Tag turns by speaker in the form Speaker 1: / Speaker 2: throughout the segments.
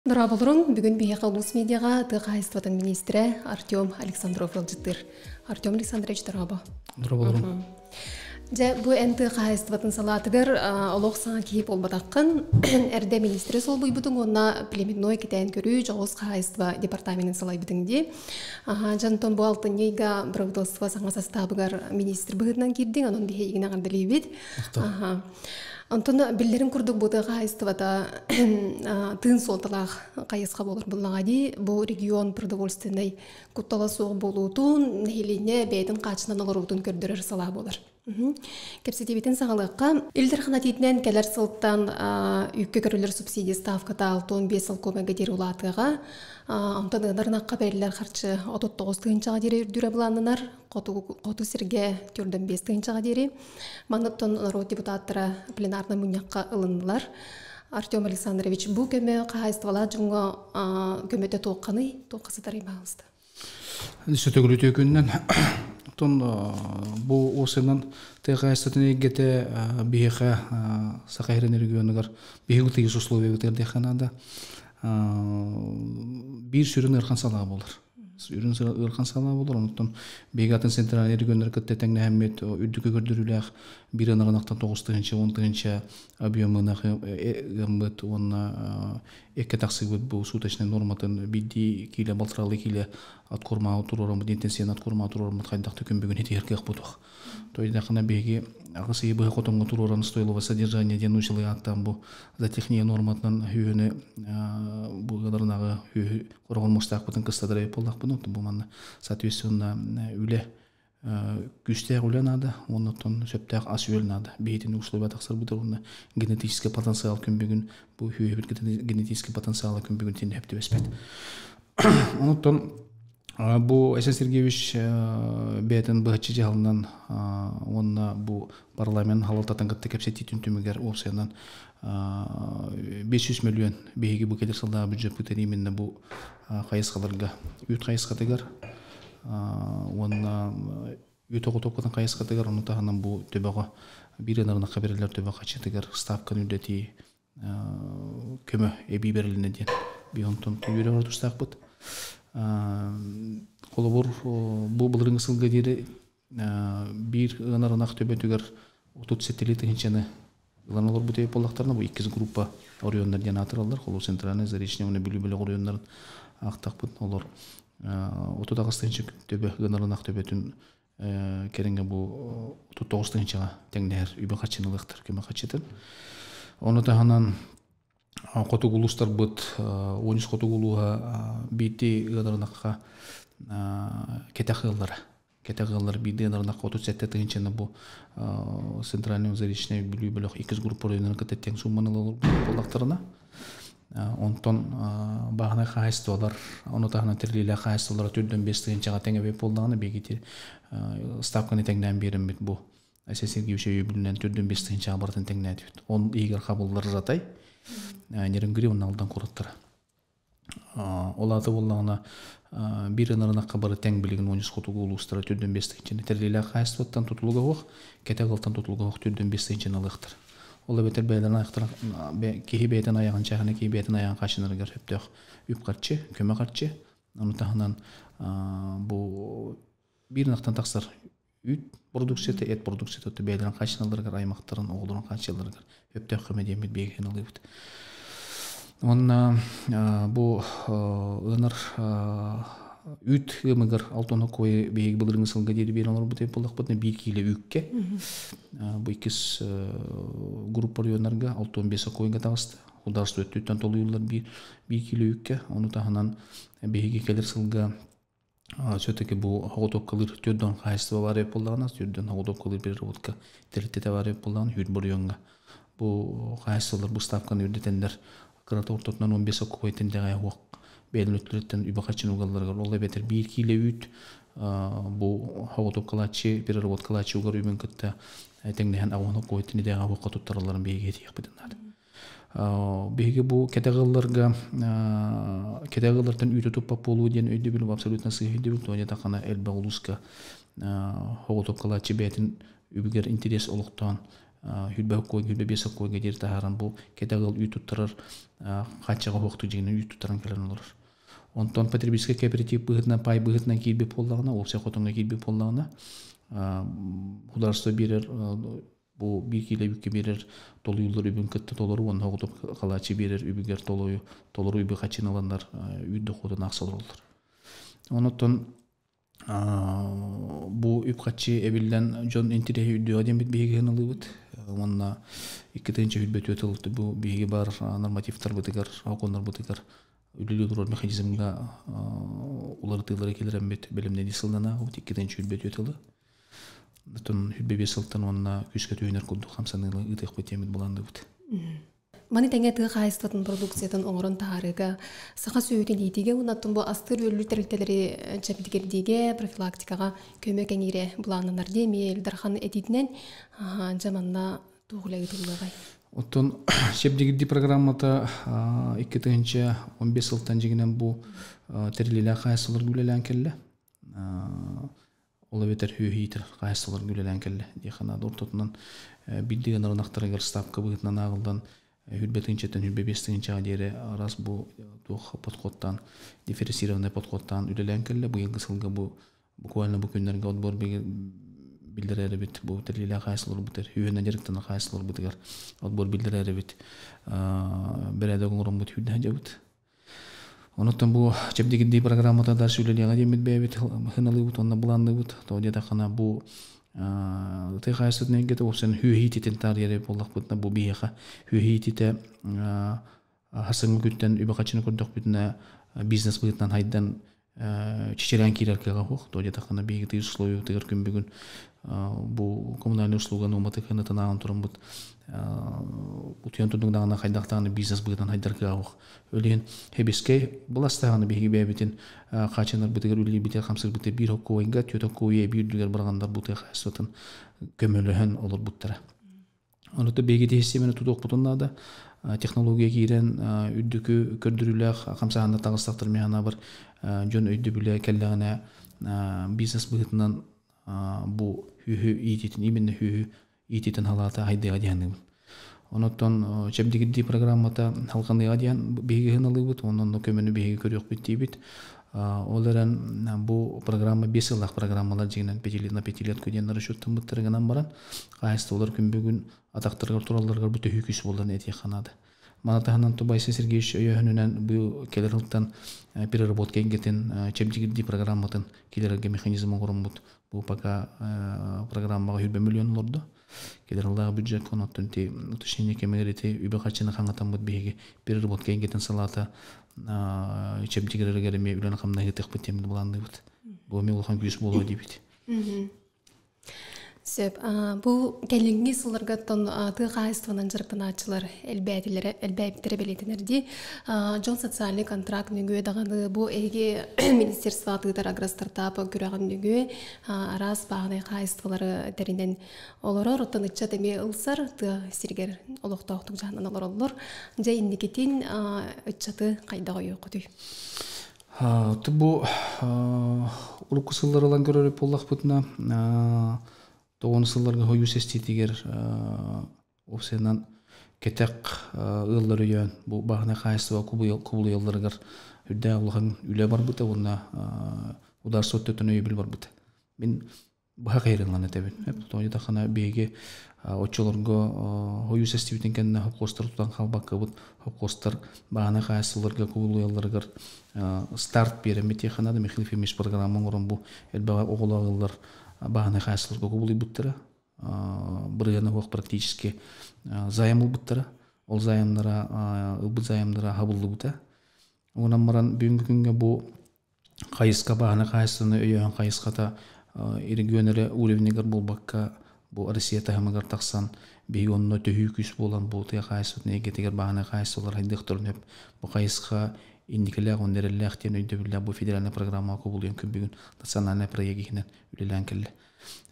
Speaker 1: Нұрабылырын бүгін бейеқа ұлыс медиаға тұға айыстыватын министрі Артем Александров жылжыттыр. Артем Александрович Дұрабы.
Speaker 2: Дұрабылырын.
Speaker 1: Бұл әнті қайыстыватын салатығыр олық саңа кейіп олбатаққын әрді министрі сол бұйбытың онына племенной кетәйін көрі жоғыз қайыстыва департаментін салай бітіңде. Жантон бұл алтын ейга бірғылыстыва саңа састабығар министр бұғырынан кердің, анын бейгіне қандылей бет. Антон білдерін күрдік бұдыға айыстывата тын солталақ қайысқа болыр бұллағади, бұл регион продовольственный күттала соғы болуытын, нәйлене бәйдің қачынан олар ұтын көрдірір сала болыр. Кепсетебетін сағалыққа үлдір қанатетінен кәлер сылттан үйкі көрілер субсидия ставката 6-15 көмәгі дер ұлатыға, антон ғынарнаққа бәрілер қарчы 39 тығынчаға дері үрдірі бұланынар, қоту сірге түрдің 5 тығынчаға дері. Маңыптон народ депутаттары пленарны мұньяққа ылындылар. Артем Александрович, бұл көмі қайыстывала жүңі көмөте тоққасы тараймағызды.
Speaker 2: Сөтігілі төкіннен бұл осынан тәғайыстатын егеті бейіға сақайрын регионығар бейігі тегіз условия өтерді қанада бір сүрін ұрқан сала болыр. Үрін ұрқан сала болыр. Онықтан бейгі атын центральный региондар күттетәңгі әмет үрдікі көрдіріләқ бір анағынақтан 9-10 объемынақ ғымбыт онына әкке тақсы көт бұл сутачный норматын бидді кейлі балтыралы кейлі аткормау турором интенсивен аткормау турором қайдақты көмбөгін етергек бұдық. Тойда қана бейге ағысы ебігі қотымғы туроран стойлова содержание денушылы аттан бұл за техния норматынан хүйіні бұл ғадарынағы қорғын мұстақ бұтын қыстадырай болдақ бұны. Бұл маңна соответственно үлі күстәк үләнады, оннан сөптәк ас үләнады. Бейтін условия тақсар бұдыр, оны генетический потенциал көмбегін, бұл хүйе бір генетический потенциалы көмбегін тені әпті бәспәд. Оннан бұл Айсан Сергеевич бәйтін бұғытшы жағылынан онына бұл парламент халалтатын қытты кәпсет етін түмігер опсайынан 500 миллион бейгі бұл келер салдағы бюджет бұтыр еменді бұл қайысқаларға үйт қайысқатығар. Онына үйт оғы топқатын қайысқатығар, оны тағынан бұл төбеға бір анарына қаберлер төбеға қачетігар ставкан үрдеті көмі әбей беріліне ден. Бейонтон үйері ғард ұстақ бұд. Қолы бұл бұлырыңы сылға дері бір анарынақ төбетігер 37 тігіншені Иланалар бұтей болақтарына бұл 2 группа ориондар ден атыралар. Қолу центральный заречне оны білі-білі ориондарын ақтақ бұд. Олар 30-ағыстығыншы төбе ғынарынақ төбетін керенге бұл 39-ға тәңдер үйбі қачынылықтыр, көмі қачетін. Оны тағынан қоту құлыстар бұд, 13 қоту құлуға бейті ғынарынаққа кетақ ғыллары. Кетағылар биде нарнақ 37 тыңчаны бұл центральный заречне білі-білі 2 группа оройнарын кәтеттен сумманылы болақтарына. Онтон бағына қайыстылар, оны тағына тірлейлі қайыстылар 4-5 тыңчаға тәңе беп болдағына бегетер ставканы тәңнен берім бет бұл. Айсан Сергеевич өйбілінен 4-5 тыңчаға бартын тәңнен әдет. Он егер қабылдар затай, нерінгіре оның алдан қорыттыр. Олаты болдағына бір анарынаққа бары тәң білігін 13 қотуғы ұлыстыра 4-5 тыңчені тәрлейлі қайыстываттан тұтылуға оқ, кәтәк алтан тұтылуға оқ 4-5 тыңчені алықтыр. Ола бәтір бәйлерін аяқтыр, кейі бәйтін аяғын чағыны, кейі бәйтін аяғын қашынырғар өптіғ үп қарчы, көмі қарчы. Оны тағынан бұл бір нақтан тақсар үт продукцияты, әт продукцияты бәйлерін қашынылырғар, аймақтарын, оғылырын қашылырғар, өптіғ көмедемет бейген алып. Онна бұл ұнар үт ғымығыр алтоны қойы бейгі бұлырыңы сылға деді бейін олар бұтеп болдақ бұтына бір кейлі үкке. Бұл 2 группа районарға 6-15 қойынға тағысты. Ұлдарысты өттіттен толы ұлар бір кейлі үкке. Оны тағынан бейгі келер сылға сөтікі бұл ағытоп қылыр түрден қайыстыва бар еп болдағына, түрден ағытоп қылыр бір ұлтқа тәріттете бар еп болдағына үт бір районға. Бұл қайыстылар бұл ставканы үрдетендер Қыраты ортотынан 15 көйтінде ғай оқ бәлін өттілеттен үбі қачын ұғаларға. Олай бәтір бір кейлі үт бұл хауытоп қалачы, бір арвот қалачы ұғар үбін күтті әтеңдеген ағуаны көйтінде де ғауыққа тұттарыларын бейге етек бітінады. Бейге бұл кәтәғылардан үйті тұппап болуы ден өйді біліп абсолютно сығы өйді біліп, өйді тақана әлбі ұлысқа хауытоп қалачы бәтін үбігер интерес олықтан хүлбе кой хүлбе бесек койга дер тахаран бу кетагыл үй туттарар качага хокту жигине үй туттаран келен олар. Онтон потребительский кооператив быгытна пай быгытна килби поллагына, ол сехотонга килби поллагына хударство берер, бу бир киле бүкке берер, толу юлдар үбүн кытты толору, онна огутуп калачы берер, үбүгер толору үбү качыналандар, үйдө ходун аксалар олар. Онотон бу үпкачы эбилден жон интереги үйдө адем бит бейген алыбыт. Онна 2-нче хүлбөт өтөлдү, бу бейги бар нормативтар бытыгар, окондар бытыгар үлүлүү турар механизмга улар тылары келерен бит билимден исылдана, 2-нче хүлбөт өтөлдү. Тон хүлбө бесылтан онна күскө түйөнөр кулду хамсанылы ытык бетемит буланды бит.
Speaker 1: Маны теңе тыга хайыстатын продукциятын оңорон таарыга саха сүйүтүн ийдиге унаттын бу астыр өлү терилтелери жабдигердиге профилактикага көмөк эңире булананар деми Элдархан этидинен жаманна тугулай тулгай.
Speaker 2: Оттон шепдигирди программата 2015 жылдан жигинен бу терилеле хайсылар күлелен келле. Ола бетер хүйхитер хайсылар күлелен келле. Дихана дортотунан билдиген арнактарыгар ставка быгытнан агылдан хүлбетинчетен хүлбебестинчага дери арас бу тух подходтан дифференцированный подходтан үлелен келле. Бу жылгы сылга бу буквально бу күндөргө отбор билдирери бит бу терилеле хайсылар бутер хүйөнөн жериктен хайсылар бутер отбор билдирери бит береде коңрон бут хүдөн жабыт. Онотон бу чепдигидди программада дальше үлелега демит бебит хыналый бут онна буланды бут. Тодеда кана бу тыгайсыт негете опсен хүйхититен тарьере боллак бутна бу бияха хүйхитите хасың күттен үбакачыны көрдөх бүтүнө бизнес бытынан хайдан чечерен киреркега хок. Тодеда кана бийги условия тыгыр күн бүгүн бу коммунальный услуга номаты кынытын аган турун бут утуян турдугдагана хайдактаганы бизнес бытынан хайдаркега хок. Өлен хебеске буластаганы бийги бебитин качанар бытыгыр үлли битер хамсыр бите бир окойга төтөкөйе бирдигер баргандар бутыга хасатын көмөлөһөн олор буттара. Онута бейги тесемене тудук бутунда технология кирен үддүкү көрдүрүлөк камсаанда тагыстактыр механа бар жон өйдү биле келдегене бизнес бытынан бу хүйү ититин именно хүйү ититин халата хайдыга дияны. Онотон чепдигидди программата халканы адиян бейги хыналыбыт, онон көмөнү бейги көрөк биттибит. Оларан бу программа 5 жылдык программалар жигинен 5 лет көден расчеттен буттырганан баран кайсы олар күн бүгүн атактарга туралларга бүтө хүкүс болдан этиханада. Манатаханан Тубайсы Сергеевич өйөнүнөн бу келер жылдан переработка энгетен чепдигидди программатын келерге механизмин курумбут. Бу пока программага 1 миллион лорду. Келер жылдагы бюджет коноттон уточнение кемерити үбөкачыны хангатан бут беги переработка энгетен салата чепдигерге ме үлөн камна хетек бетемди буланды бут. Бу ме улхан күс боло дибит.
Speaker 1: Сөп, бу келинги сыларга тон тыгайстванан жарктаначылар элбәйбиттер белетинерди. Жон социальный контракт нүгө даганы бу эге министерство тыгдар агростартап көрөгөн нүгө арас баганы кайствалары теринен олорор отыныча теме ылсар ты сиргер олоктоктук жанынан олорлор. Же индикетин ычаты кайда койокуты.
Speaker 2: Бу урукусылар алан көрөрүп боллак бутна 90-сылларга хоюс эстетигер опсенан кетек ыллары йөн бу багына кайсыва кубул йылларгар үдә улган үле бар бута онна удар соттөтөн өйбүл бар бута. Мен бага кайрынган этебин. Тоойда хана беге очолорго хоюс эстетигин кенне хокостар тутан калбакка бут хокостар багына кайсыларга кубул йылларгар старт беремити ханада Михаил Фемиш программаң орон бу элбага оголагылар баганы хайсылырга кубулы буттара бұрыганы оқ практически займыл буттара ол займдара ылбы займдара хабылы бута онан баран бүгүнкү күнгө бу кайыска баганы кайсыны өйөн кайыската регионере уровнегер болбакка бу Россия тахамагар таксан бейонно төһүкүс болан бу тыя кайсыны эгетегер баганы кайсылар хайдыктырнып бу кайыска индикелер ондереллер тен өйдөбүллер бу федеральный программа кубулын күнбүгүн национальный проектинен үлелен келди.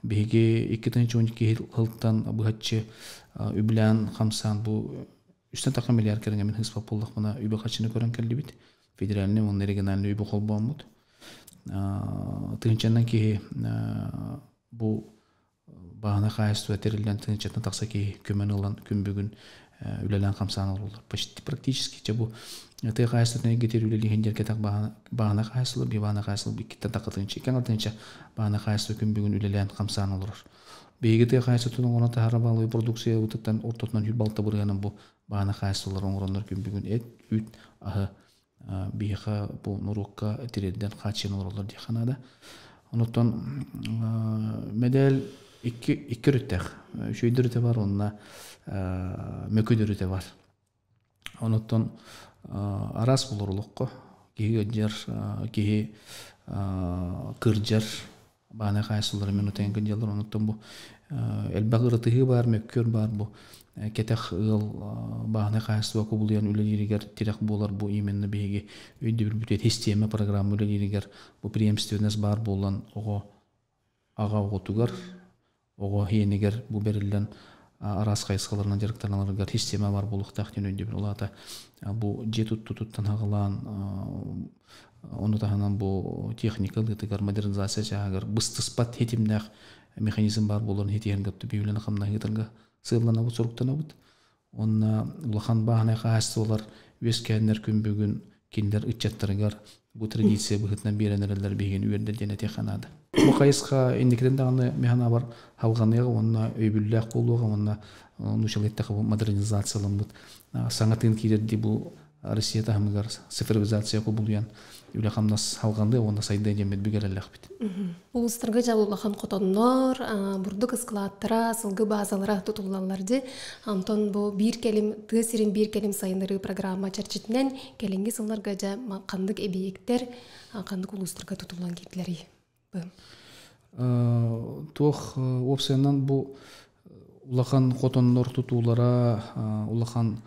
Speaker 2: Беге 2012 жылдан быхатчы үблән хамсан бу 3 миллиард кереңе мен хыспа болдук мына үбөкачыны көрөн келди бит. Федеральный он региональный үбө колбомут. Тынчандан ки бу бағана қайысту әтерілден тынчатын тақса ки көмен ұлан күн бүгін үлелен қамсаны олар. Почти практически чабу ты қайыстытын егетер үлелеген жерге тақ бағана қайыстылы, бағана қайыстылы бекеттен тақы тынчы. Екен алтынча бағана қайысту күн бүгін үлелен қамсаны олар. Бейгі ты қайыстытының оны тағара бағылы продукция ұтыттан ортотынан үл балта бұрғанын бұл бағана қайыстылар оңырандар күн бүгін әт, үт, ағы бейға бұл нұрыққа әтерелден қатшын олар дейханада. Оныттан медел iki rüttek, şöyle rüte var onunla möküde rüte var. Ondan aras bulurluk, kihi gıcır, kihi kırcır, bana kayısıları minuten gıcırlar. Ondan bu elbağırtığı var, mökür var bu. Ketek ıl bana kayısı vakı buluyan üleleriger direkt bular bu imenli beygi öyle bir bütün sistemi programı üleleriger bu preemstivnes var bulan o ağa otugar. Ogo hiyeniger bu berilden aras kayısqalarına direktorlarına sistema var buluqtaq yönünde bir olata bu jetut tututtan hağılan onu tahanan bu texnikal etigar modernizasiya çağır bıstıspat hetimdaq mexanizm var bulan hetiyen gattu biwlene qamna hitarga sığlana bu soruqtana bud onna ulaqan bahana qahasты olar öskenler gün bugün kinler ıçattargar bu tradisiya bıhıtnan berenereler begen üyerder denete xanada. Bu kayısqa indikten dağını mehana var halğanıya onna öybüllək boluğa onna nuşalettak bu modernizatsiyalan bu sanatın kirerdi bu Rusya tahmıgar sıfırvizasiya buluyan üle qamnas halğandı onna sayda demet bügelelek bit.
Speaker 1: Улустарга жалуулахан котоннор, бурдук складтара, сылгы базалара тутулаларды. Антон бу бир келим, тысырын бир келим сайындыры программа чарчытынан келинги сылларга жа кандык эбиектер, кандык улустарга тутулган китлери.
Speaker 2: Тух опсиянан бу улахан котоннор тутулара, улахан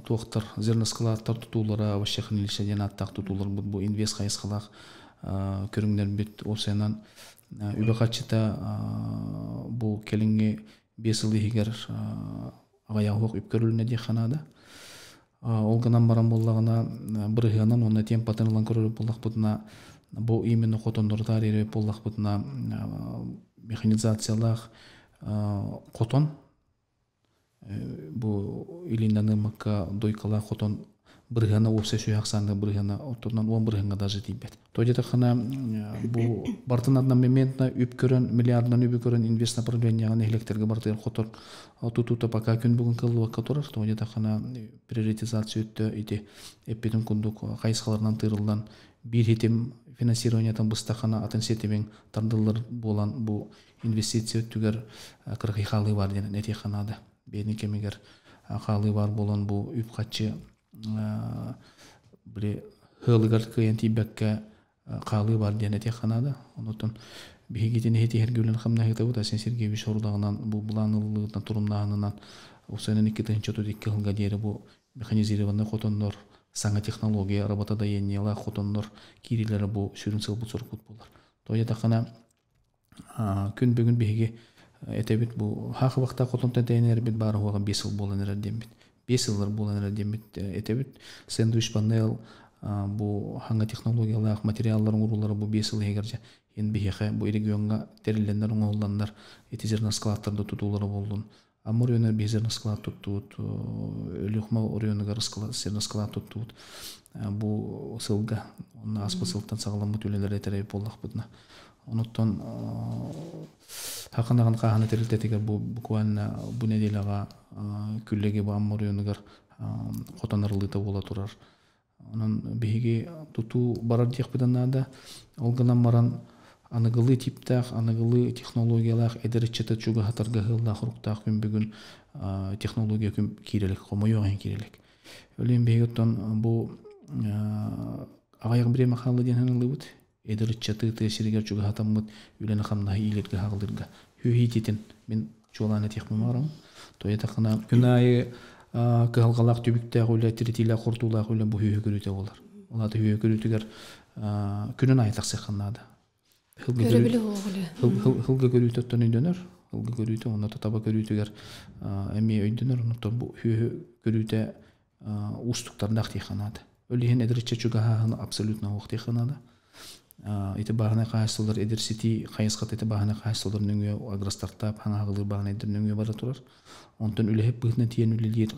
Speaker 2: туохтар зерноскладтар тутулара, вашахан илишеден аттак тутулар бу инвест кайысқалақ көріңдер бет опсиянан үбақатчыта бу келинги бесылы егер ағаяғуық үпкөріліне де қанады. Олғанан баран болағына бірғанан оны тем патырылан көріліп болақ бұдына бұл именно қотондырдар еріп болақ бұдына механизациялақ қотон бұл илинаны маққа дойқала қотон бірғана опсия шүйақсанды бірғана оттырнан 10 бірғана даже дейбет. Тойдета қана бұл бартынадна моментна үпкөрін, миллиардынан үпкөрін инвест направленияған электрге бартыр қотыр тұтуты пока күн бүгін қылы ваққа тұрар. Тойдета қана приоритизация өтті еті эппетін күндік қайысқаларынан тырылдан бір етім финансированиятан бұстақана атын сетімен тардылар болан бұл инвестиция өттігер қырқи қалы бар дені нәте қанады. Бені кемегер қалы бар болан бұл үпқатчы бір хылыгар кыян тибекке қалы бар денете қанады. Онотон бігетіне хети хергеулен қамна хета бұд Асен Сергеевич ордағынан бұл бұланылығынан тұрымдағынан осының 2-2 жылға дері бұл механизированный қотоннор саңа технология работада еннела қотоннор кирилері бұл сүрін сыл бұл сұрқ бұд болар. Тойда қана күн бүгін біге әтебет бұл хақы вақта қотонта дәйнер бет бары оған 5 жыл болан әрден бет. 5 жылдар болан әрдемет әтебет сэндвич панел бұл ханға технологиялық материалларын ұрулары бұл 5 жыл егерже ен бейхе бұл регионға тәрілендер оңғылдандар еті зерноскладтарды тұтулары болдың. Амур өнер бей зерносклад тұттуыт, өліқма орионыға зерносклад тұттуыт. Бұл сылға, оны аспы сылттан сағаламы төлелер әтерейіп болдақ бұдына. Оныттан хақынаған қағаны тәрілтетігер бұл буквально бұл неделаға күллеге бұл амур өнігер қотанарлыйта бола тұрар. Onun bihigi tutu barar diyekbidanada olganan maran anıgılı tiptaq, anıgılı texnologiyalar ederitçete çuga hatarga hıllaq ruqtaq gün bugün texnologiya gün kirelik, qomoyoğun kirelik. Öyleyim bihigottan bu ağayaq bire maqalı diyen hanılı bud. Ederitçete tesiriger çuga hatamud üleni qamnahi iletge haqılırga. Hühititin min çoğulana texmemaram. Toya taqına günayı kıhalgalaq tübüktaq öyle tiritila qurtulaq öyle bu hühü görüte olar. Ola da hühü görütüger günün aytaq seqanada. Hılga görüte ötten döner. Hılga görüte onda taba görütüger emi öydöner. Ondan bu hühü görüte ustuktarnaq tixanada. Öyle hen edritçe çuga hağını absolutna oq tixanada. ите бахана кайсылар Эдерсити кайыскат ите бахана кайсылар нүңгө агростартап хаңагылыр бахана эдер нүңгө бара турар. Онтон үлехеп быгына тиен үлелер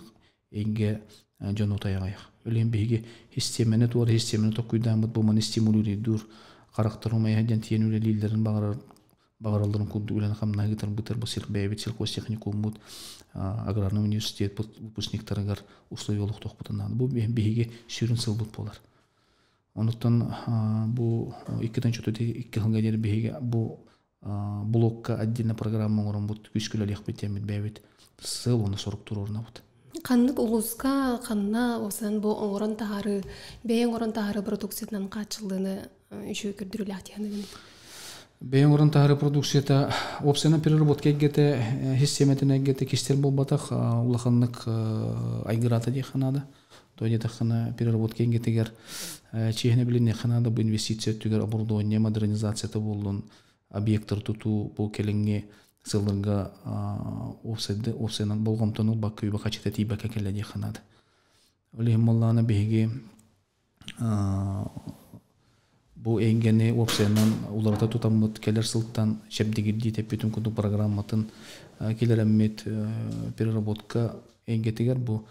Speaker 2: эйге жону таягаяк. Үлем беге системаны туар системаны токуйдамыт бу маны стимулируй дур карактарымай хадян тиен үлелилерин багаралдырын курду үлен камна гитар бытыр бысыр бэбит сельхозтехникумут аграрный университет выпускниктарыгар условиялык токпутунан бу беге сүрүн сылбыт болар. Онуттан бу 2-2 жылга жер беге бу блокка отдельно программа орон бут күскүлө лехпетемит бэбит сыл оны сорук турурна бут.
Speaker 1: Каннык улуска канна осан бу оңорон тахары бейен орон тахары продукциянын качылыны үчү көрдүрүлө атыяны.
Speaker 2: Бейен орон тахары продукцията опсена переработка гете системетине гете кистер болбатак улаханнык айгырата ди ханада. Тоде тахана переработка гетегер чехне билине ханада бу инвестиция түгөр оборудование модернизацияты болдун объекттер тутуу бу келеңге сылдырга опсенан болгомтону баккы бакачыта тибака келе ди ханада. Олем молланы беге бу энгене опсенан уларда тутамыт келер сылттан шепдигирди деп бүтүн күндүк программатын келеремет переработка энгетегер бу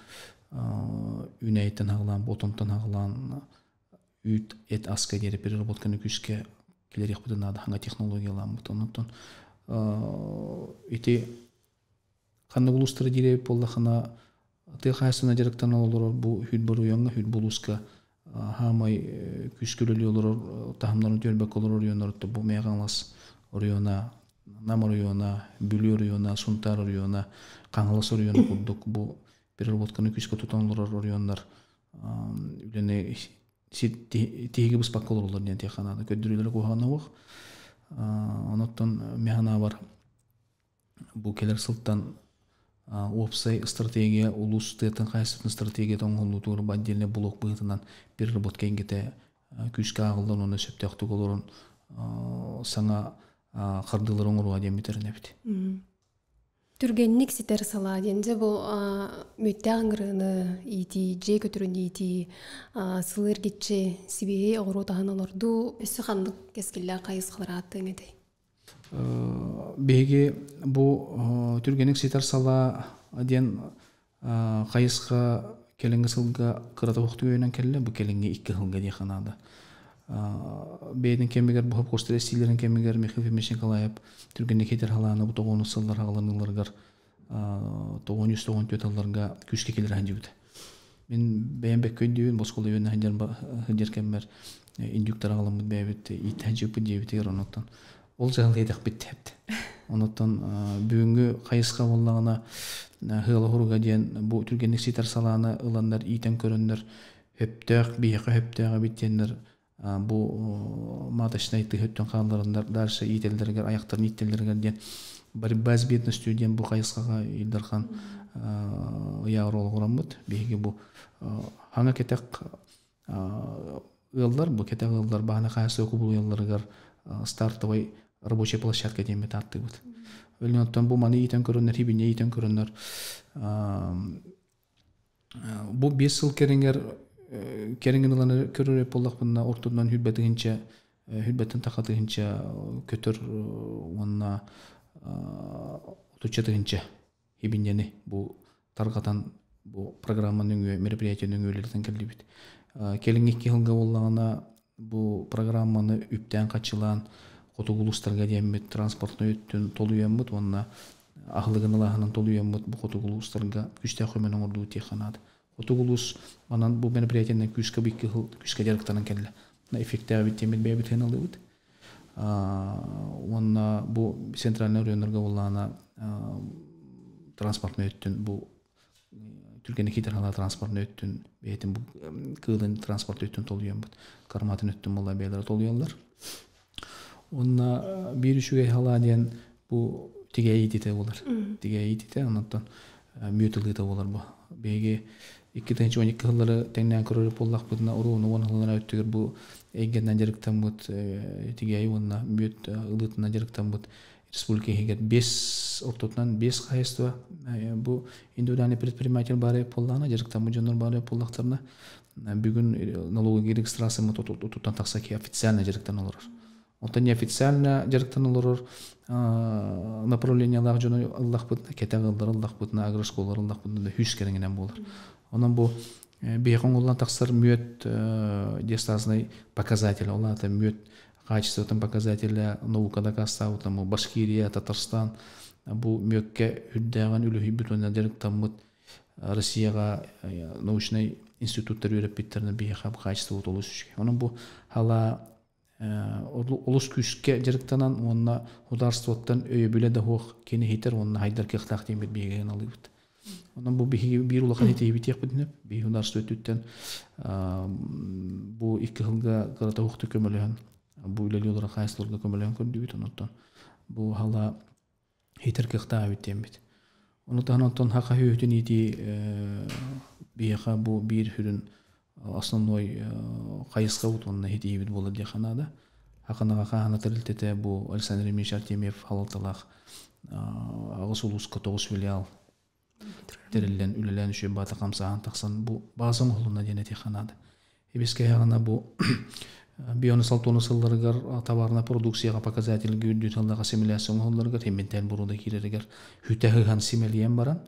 Speaker 2: үнәйтен ағылан, ботонтан ағылан, үйт эт аска дері переработканы күшке келерек бұдын ады ханға технологиялан бұтонуттан. Эти қанны бұлыстыры дереп болды қана тыл қайсына деректен олар бұл хүд бір ұянға, хүд бұлысқа хамай күшкілілі олар тахымларын төрбек олар ұянар ұтты бұл меғанлас ұяна, намыр ұяна, бүлі ұяна, сұнтар ұяна, қаңылас ұяна құлдық бұл переработканы күшке тутанлар ориондар үлене тиги бус пакколорлар ден теханада көдүрүлөр кугана бак оноттон механа бар бу келер сылттан опсай стратегия улус тетен кайсытын стратегия тоңголутур бадделе блок бытынан переработка энгете күшке агылдан оны сөптөктүк олорун саңа кардыларын уруа ден битернебит.
Speaker 1: Түргенник ситер сала денде бұл мөттәңгіріні ити, же көтірін ити, сылыр кетче сибейе оғыру тағаналарду өсі қандық кескілі қайыз қылар аттың еді?
Speaker 2: Беге бұл түргенник ситер сала ден қайызға келіңгі сылға қырата оқты өйінен келі, бұл келіңгі 2 жылға дейханады. Бейдің кемегер бұхып қостыр әстейлерін кемегер Михаил Фемич Николаев түргенде кетер халаны бұ 90 сылдар ағыланыларғар 994 алларға күшке келер әнді өді. Мен бәйінбәк көндеуін босқолы өйін әндер кәмер индюктар ағыламыд бәйбет ит әнді өпі дейбетегер оныттан. Ол жағылы едіқ бітті әпті. Оныттан бүгінгі қайысқа болағына ғылы ғыруға дейін бұл түргенде ситар саланы ұландар итен көріндер өптәқ, бейіқі өптәғі біттендер бу маточный тыгыттан калларындар дальше ителдергер аяктарын ителдергер ден борьба с бедностью ден бу кайыскага Илдархан яурол гурамбыт беги бу хана кетек ылдар бу кетек ылдар бана кайсы окубул ылдаргар стартовый рабочая площадка ден метатты бут өлнөттөн бу маны итен көрөнөр хибине итен көрөнөр бу 5 жыл кереңер керенген уланы көрөрөп боллакпына ортодон хүлбеттен такатыгынча көтөр онна отучатыгынча хибиндени бу таргатан бу программанын мероприятиянын өйлөрдөн келдибит. Келин 2 жылга боллагана бу программаны үптен качылан котугулустарга демет транспортный өттүн толуямбыт онна ахлыгын алаханын толуямбыт бу котугулустарга күчтө көмөнүн орду теханады. Отугулус манан бу мероприятиянын күшкө 2 жыл күшкө жарыктанан келди. На эффективный битемет бебит хеналыбыт. Онна бу центральный райондарга боллана транспортный өттүн бу түргенде кетерхана транспортный өттүн бетин бу кылын транспорт өттүн толуямбыт. Карматын өттүн болла бейлер толуялар. Онна бир үшүгө халаден бу тигейдите болар. Тигейдите анаттан мютылыта болар бу. Беге 2012 жылдары теңнен көрөрүп боллакпытына урууну 10 жылдан өттүгөр бу эйгенден жарыктан бут тигей онна мют ылытынан жарыктан бут республика егер 5 ортотунан 5 кайыства бу индивидуальный предприниматель бары боллана жарыктан бу жонор бары боллактарына бүгін налоговый регистрация тутан таксаки официально жарыктан олар. Онтан неофициально жарыктан олар направлениялар жона Аллах бутна кетагылдар Аллах бутна агросколар Аллах бутна хүс кереңнен болар. Онан бу бейхан олан таксар мөт дестазный показатель олата мөт качествотын показателя наукада кастау там Башкирия, Татарстан бу мөккө үддәгән үлүһи бүтүннән жарыктан Россияга научный институттар үйрәп биттерне бейхан качество олус. Онан бу хала олус күшке жарыктанан онна ударствоттан өйө биле да хох кени хитер онна хайдар кехтак демет бейген алыбыт. Онан бу бир улахан хите битек битнеп бей ударство өттүттен бу 2 жылга карата хохты көмөлөн бу иле олар кайсыларга көмөлөн көрдүбүт онтон бу хала хитер кехтак битембит. Онтон онтон хака хөтүн ити бейха бу бир хүрүн основной кайыска утунна хитибит болот деханада хаканага хана тирилтете бу Александр Ильич Артемьев халаталах агысулуска 9 филиал терилен үлелен үчүн бата камсаан таксан бу базың холуна дене теханада эбеске ягына бу бионысал тонусылларыгар товарна продукцияга показатель гүдүталдага ассимиляцион холларыгар хемментен буруда киреригер хүтәһыган симелиен баран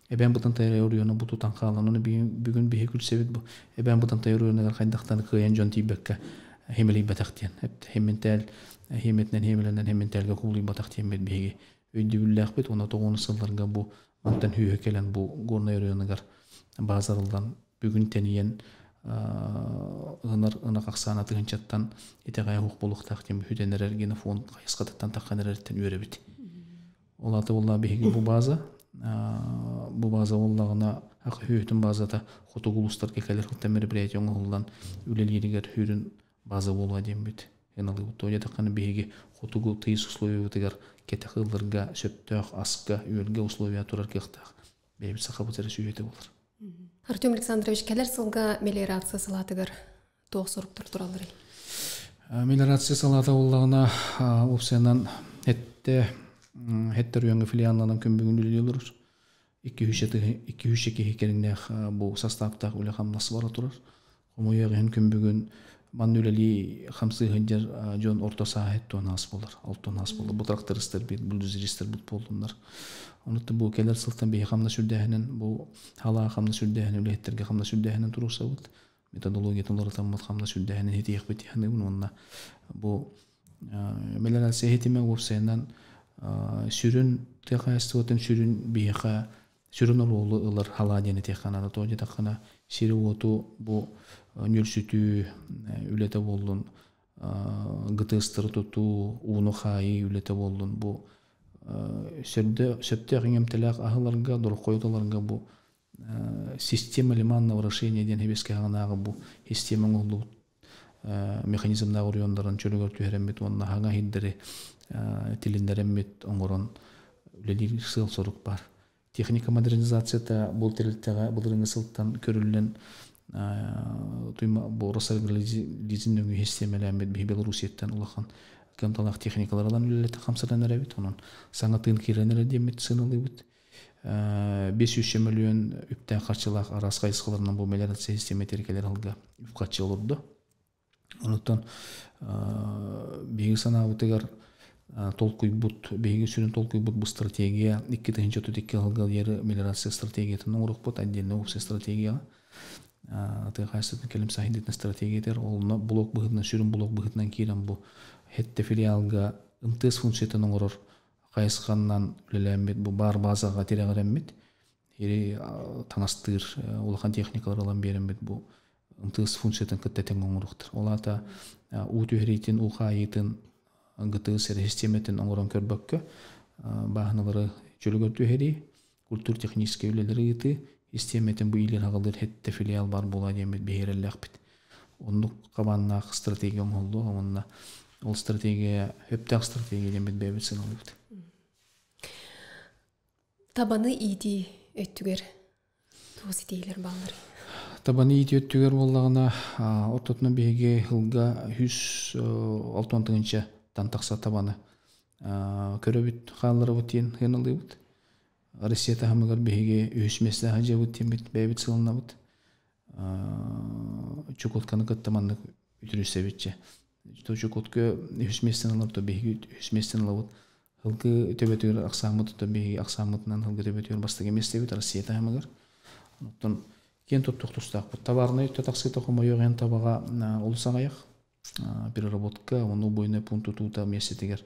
Speaker 2: Эбен бутан тайрыорыны бутутан калан, оны бүгүн бихи күлсебит бу. Эбен бутан тайрыорыны кайдактан кыян жон тибекке хемели батактен. Хемментел хеметнен хемеленен хемментелге кулый батактен бит бихи. Өйдүлләк бит, оны 9 сылларга бу мантан хүйө келен бу горнайрыныгар базарылдан бүгүн тениен ына каксана тыгынчаттан итегай хук болуктак тем хүденерерген фонд кайыскатан такканерерден үйрөбит. Олаты болла бихи бу база bu bazı ollağına haq hüyütün bazada xotogulustlar kekeler xıtta meripretiyonu oldan üleleriger hürün bazı olga dembit. Enalı utoya takını bihigi xotogul tıyız условиятыгар kete xıllarga söptök aska ülge условия турар кехтак. Бейбит сахабытары сүйеті болар.
Speaker 1: Артем Александрович, келер сылга мелиорация салатыгар тоқ соруктар туралары?
Speaker 2: Мелиорация салаты оллағына опсиянан Хеттер үйеңі филиалынан көмбігін үлі олыр. 2-3 керіңдәк бұл састаптақ үлі қамнасы бара тұрар. Қомойығын көмбігін ман үлі қамсығын жер жон орта сағет туан ас болар. 6 туан ас болар. Бұл трактористер бейт, бұл дүзіристер бұт болдыңдар. Онытты бұл келер сылттан бей қамна сүрдәхінен, бұл хала қамна сүрдәхінен, үлі хеттерге қамна сүрдәхінен тұруса бұд. Методологиятын олар тамат қамна сүрдәхінен хетейік бет яғны бұн. Бұл мелиорация хетімен өпсайынан сүрін текайстығытын сүрін бейқа сүрін олы ұлар хала дені теканады тоғы тақына сері оту бұл нөл сүті үлеті болдың ғытыстыр тұту уны қайы үлеті болдың бұл сөпті ғыңемтілік ағыларға дұрық қойдыларға бұл система лиманного решения ден хебеске ағынағы бұл системаң олу механизмдағы ұриондарын чөлігер түйеремет онына аға хиддері тилиндереммит оңорон үлелир сыл сорук бар. Техника модернизацияда бул тирилтеге булырыңы сылттан көрүлген туйма боросар лизиндөгү системалармет Белоруссиядан улахан камталак техникалардан үлелете камсаланар бит, онун саңатын киренер демет сыналыбыт. 500 миллион үптен карчылак арас кайсыларынан бул мелиорация система теркелер алга үпкачы олурду. Онуттан биги санабытыгар толкуй бут беги сүрүн толкуй бут бу стратегия 2-2 жылга ери мелиорация стратегиятын оңрук бут отдельно общая стратегия аты кайсытын келим сахидетин стратегиятер олна блок быгытынан сүрүн блок быгытынан кийрен бу хетте филиалга МТС функциятын оңорор кайсыканнан үлелемет бу бар базага терегеремет ери танастыр улахан техникалар алан беремет бу МТС функциятын кыттетен оңруктур олата утүхритин ухайытын ГТС системетін оңырын көрбөккө бахналары чөлөгөр түйери культур технический үлелери ыты системетін bu илер агылдыр хетте филиал бар бола демет бейреллек бит. Ондук кабаннак стратегия оңолду, онна ол стратегия хөптак стратегия демет бебет сыналыбыт.
Speaker 1: Табаны иди өттүгер туус идейлер баллары.
Speaker 2: Табаны иди өттүгер боллагына ортотуна беге хылга 160 тантақса табаны көрөбүт хаалары бутин хыналыбыт. Россия тахамыгар беге өсмесе хажа бутин бит бебит сылынабыт. чукотканы кыттаманны үтүрүсебитче то чукотка үсместен алып то беги үсместен алып хылгы төбөтөр аксамыт то беги аксамытынан хылгы төбөтөр бастык эместеби Россия тагымыгар оттон кен тоттуктустак товарный татаксы тохомойген табага улсагаяк переработка ону бойна пункту тута месетегер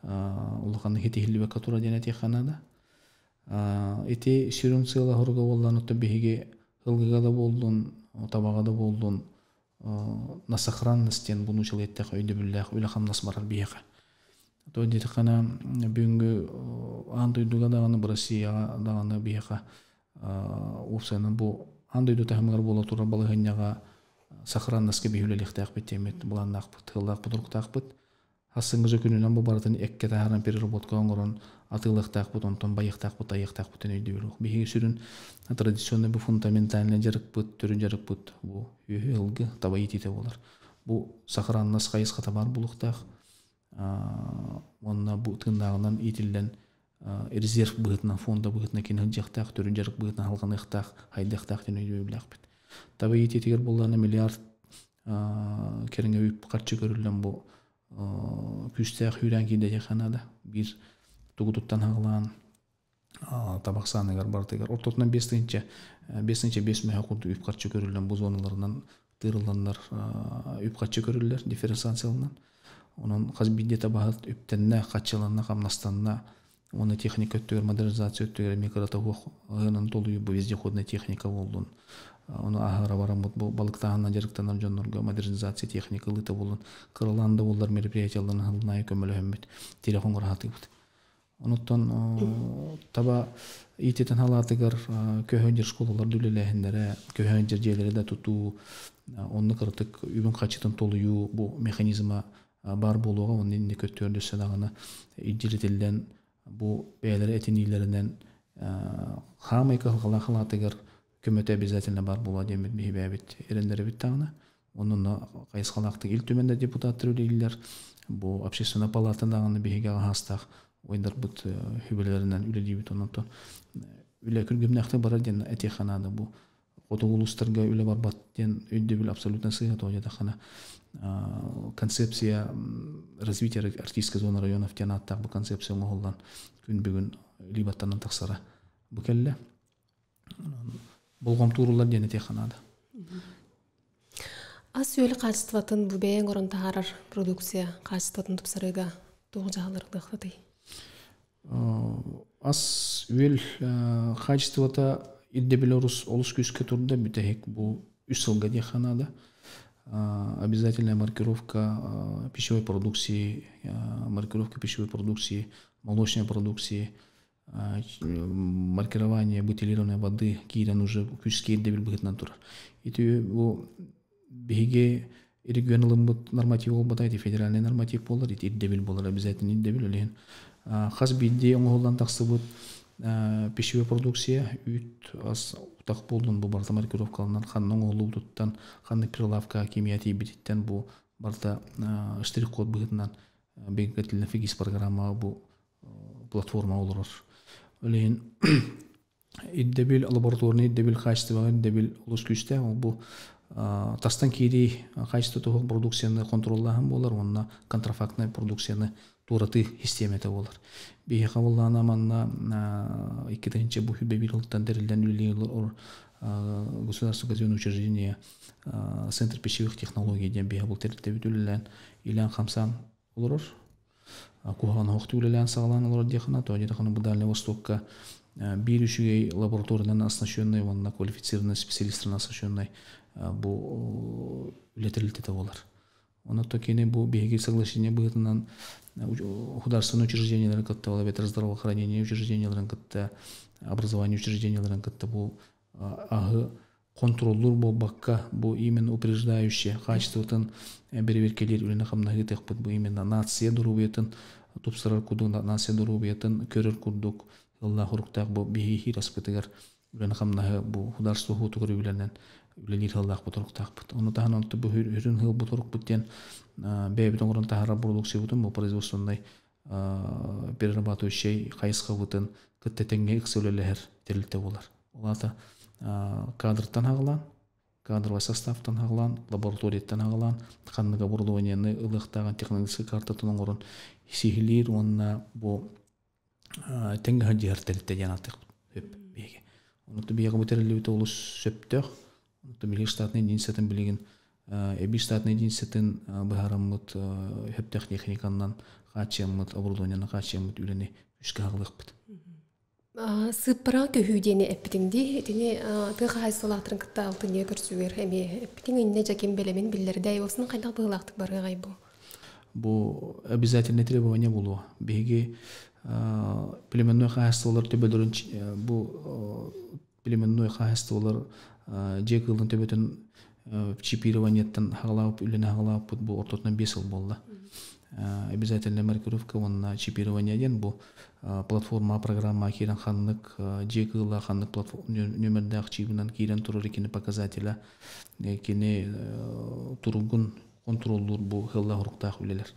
Speaker 2: улаханы хетихилбе катура денетиханада эти сирунцыла хорго болланы то беги хылгыга да болдун табага да болдун на сохранностен буну чылеттек өйдө билэх үлахам насмарар бияка то детихана бүгүнгү андойдуга даганы Россияга даганы бияка усаны бу андойду тахмыгар бола тура балыгыняга сохранностьке бихүлелихтак бетемет буланнак тылак будуктак бит хасыңгы күнүнөн бу бардын экке тааран переработка оңорон атылыктак бут онтон байыктак бут айыктак бут өйдө бирок биги сүрүн традиционный бу фундаментальный жарык бут түрү жарык бут бу ылгы табайытите болар бу сохранность кайыска табар булуктак онна бу тындагынан итилден резерв быгытынан фонда быгытына кинен жактак түрү жарык быгытынан алган ыктак хайдактак ден өйдө билакпит табайытитигер булланы миллиард кереңе үп карчы көрүлгөн бу күстәк хүрән киде яханада бир тугутуттан агылан табак саныгар бартыгар ортотунан 5-нче 5 мехакут үп карчы көрүлгөн бу зоналарынан тырылгандар үп карчы көрүлөр дифференциацияланан онун казбидде табагат үптенне качыланна камнастанна оны техника өттөгөр модернизация өттөгөр микротовох ынын толуу бу вездеходная техника болдун оны ахара барамыт бу балыктаганна жарыктанар жоннорго модернизация техника лыта болун кырыланда болдар мероприятияларын хылнай көмөлөмбүт телефон курахатыбыт онуттан таба итетен халатыгар көһөн жер школалар дүлелехиндере көһөн жер жээлери да тутуу онны кыртык үбүн качытын толуу бу механизма бар болууга онун көттөрдөсө даганы иджилетилден бу бээлер этинилеринен хамайка халатыгар көмөтө обязательно бар була демет бибебит эрендери бит тагына онун кайскалактык ил төмөндө депутаттар үлелер бу общественная палата даганы биге хастак ойдар бут хүбелеринен үлелибит онтон үле күргүмнакты бара ден этиханада бу отулустарга үле барбат ден өйдө бил абсолютно сыйга тоожада хана концепция развития артистской зоны районов тянаттак бу концепция оңголган күн бүгүн либаттанан таксара бу келле болгом туурулар дене теханада
Speaker 1: ас үөл качестватын бу бээн орон таарар продукция качестватын тупсарыга тоожалырдыктый
Speaker 2: ас үөл качествата идде белорус олус күскө турда бүтек бу 3 жылга теханада обязательная маркировка пищевой продукции молочной продукции маркирование бутилированной воды кирен уже күскейде бил быгытнан турар. Ити бу биге регионалдын норматив болбода, ити федеральный норматив болор, ити иддебил болор, обязательно иддебил элен. Хас бидде оңголдан таксыбыт пищевой продукция үт ас утак болдун бу барта маркировкаланан ханның оңголуу туттан ханны прилавка химияти бититтен бу барта штрих код быгытнан бегетилен фигис программа бу платформа олор. Олен иддебил лабораторный иддебил качество иддебил улус күстә бу тастан кири качество того продукцияны контроллаган болар, онна контрафактный продукцияны тураты системете болар. Бие кабыллана манна 2-нче бу хүбебилден дерилден үлелер государственное учреждение центр пищевых технологий ден бие бул терте бүтүллән илан хамсан олор. Кухан хоқтуулелен сагалан олор дехана то дехана бу Дальний Востокка бир үшүгей лабораториядан оснащенный, онна квалифицированный специалисттер оснащенный бу үлетирилтете болар. Оны то кене бу беги соглашение бытынан художественные учреждения кытта болар, здравоохранение учреждения кытта, образование учреждения кытта бу агы контроллур болбакка бу именно упреждающее качествотын берберкелер үлене камнагытык бу именно нация дурубетін тупсырар куду нация дурубетін көрөр курдук Аллах хуруктак бу бихи распытыгар үлене камнагы бу художество хутугыр үленен үлелир Аллах бутуруктак бут. Оны тахан онты бу хүрүн хыл бутурук буттен бебитон орон тахара продукция бутун бу производственный перерабатывающий кайыска бутын кытта теңге иксөлелер терилте болар. Олата кадртан агылан кадровый составтан хаглан, лабораторияттан хаглан, ханнык оборудованияны ылыктаган технологический картатын орон сихилир онна бу теңге хадиартелте жанатык хөп беге. Онуты беге бутерилибит олус сөптөх. Онуты билги штатный единицатын билген эби штатный единицатын баharamмыт хөптөх техниканнан качаммыт оборудованияны качаммыт үлене үскө хаглыкпыт.
Speaker 1: Сыппара көһүүдени эппитинди тени тыга хайсалаактырын кытта алтыне көрсүгөр эми эппитин инне жакем белемин биллердей осын кайда быылаактык барыгай бу.
Speaker 2: Бу обязательное требование болу. Беги племенной хастолар төбөлөрүн бу племенной хастолар жекылын төбөтөн чипированиеттен хагалап үлене хагалап бу ортотон 5 жыл болду. Обязательная маркировка на чипирование ден бу платформа программа кирен ханнык жекыла ханнык платформа нөмердах чибинан кирен турur экини показателя экини тургун контроллур бу хылла хуруктак билелер.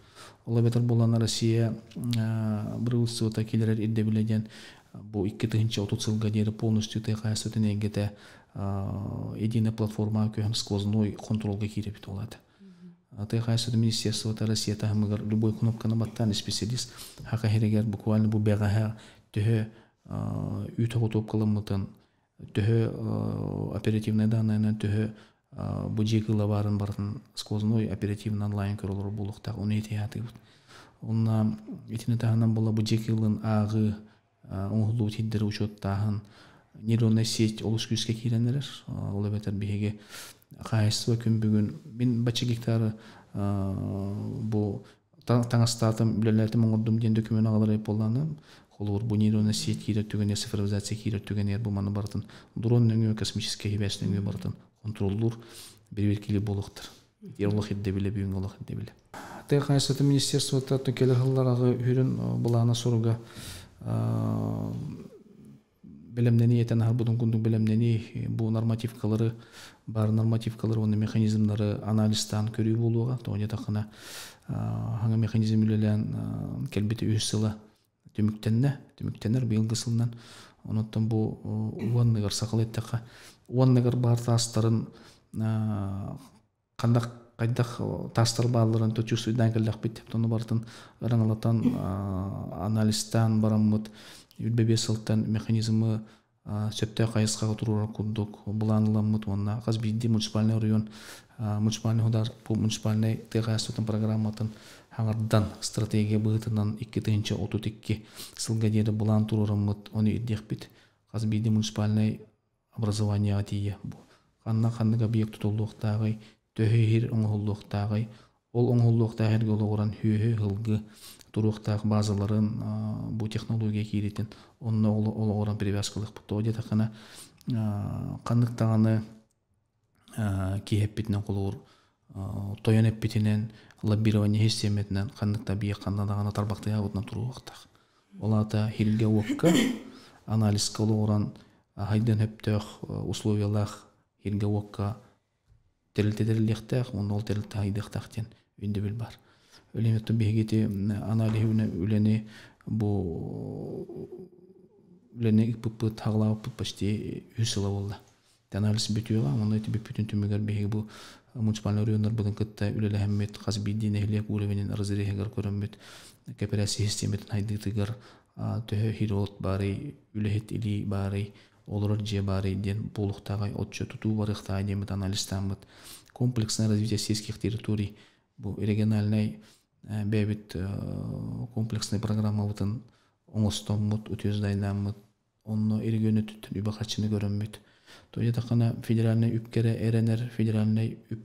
Speaker 2: Ола бетер болан Россия брылсыта келер идде билеген бу 2030 жылга дейин полностью тайгасытын энгете единая платформа көһөм сквозной контролга кирип болот. Тайгасыты министерство Россия тагымгар любой кнопканы баттан специалист хака херегер буквально бу бега төһө үтөгөтөп кылымытын төһө оперативный данные төһө бу жекыла барын сквозной оперативный онлайн көрөлөр булуктак уну этиаты. Онна этине тагынан бола бу жекылын агы оңгулуу тиддер учеттагын нейронная сеть олус күскө киренелер. Ол бетер биге кайсы күн бүгүн мен бачы гектары бу таңастатым билелердим оңдум ден документ алар болланы. Холор бу нейронная сеть киреттүгөн цифровизация киреттүгөн бу маны бартын дрон нөңө космический хибес нөңө бартын контроллур бир-биркили болуктар. Ерлох идде биле бүгүн олох идде биле. Тайгасыты министерство таттын келер хылларагы хүрүн булана соруга белемнени этен харбудун күндүн белемнени бу нормативкалары бар нормативкалары оны механизмдары анализтан көрүү болууга тоня такына хаңа механизм билен келбити үсыла төмүктенер быйылгы сылынан онуттан бу уанныгар сакалеттака уанныгар бар тастарын кандак кайдак тастар бааларын төчүсүдөн келдик бит тону бартын ыраңалатан анализтан бараммыт үлбебе сылтан механизмы сөптө кайыска туруура курдук буланыламмыт онна казбиди муниципальный район муниципальный ходар бу муниципальный тыгасытын программатын хаңардан стратегия быытынан 2032 сылга дейин булан турураммыт оны иддек бит казбиди муниципальный образование атия бу канна объект тутулуктагы төһир оңголлуктагы ол оңголлуктагы гологоран хүйө хылгы туруктак базаларын бу технология киритин онно олоран привязкалык бутоде такана кандыктаганы киеппитнен колор тоянеппитинен лоббирование системетнен кандыкта бие кандаганы тарбактая бутна туруктак олата хилге окка анализ колоран хайден хептөх условиялах хилге окка терилтедерлихтах онол терилте хайдыктактен үнде бил бар. Өлеметтен бегети анализүнө үлени бу үлени иппы таглап почти үсүлө болду. Анализ бүтүгө аны эти бүтүн түмөгөр беги бу муниципалный райондар бүгүн кытта үлеле хэммет казбидин эхлек уровенин разрехегер көрөмөт кооперация системетін хайдыгар төһө хирот бары үлехет или бары олор же бары ден булуктагы отчо тутуу барыкта демет анализтамыт комплексное развитие сельских территорий бу региональный бебит комплексный программа бутын оңостоммут утюздайнамыт онно эргөнү түтүн үбакачыны көрөммүт тоя такана федеральный үпкере эренер федеральный үп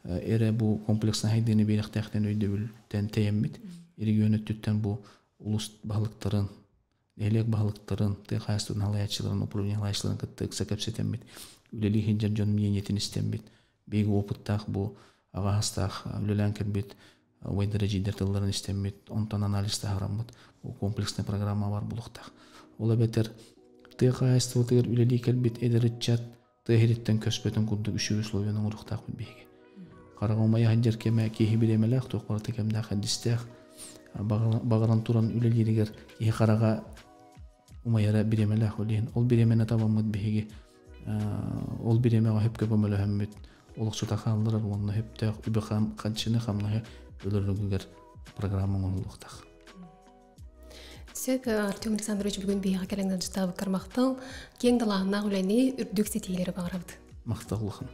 Speaker 2: эре бу комплексный хайдыны беректектен өйдөбүлтен тееммит эргөнү түттен бу улус балыктарын элек балыктарын тыгастын алаячыларын управление алаячыларын кытты кепсетеммит үлели хинжер жон миенетин истеммит беги опыттак бу агастак үлелен келбит вайдара жидертыларын истеммит онтан анализде хараммыт бу комплексный программа бар булуктак ола бетер тыгастын тыгыр үлели келбит эдеритчат тыгыриттен көспөтөн курду үшү условиянын уруктак беги карагомай ханжер кеме кихи биремелек токпарты кемде хадистех багаран туран үлелеригер ии карага умаяра биремелек олен ол биремене табамыт беги ол биреме хепке көмөлөһөммүт олуксута хааллар онно хепте үбө хам канчыны хамнахы өлөрүгөр программа онлуктах.
Speaker 1: Сөп Артем Александрович бүгін бейға кәліңден жұтабы қармақтал, кең далағына ғыләне үрдік сетейлері бағырабды.
Speaker 2: Мақтағылықын.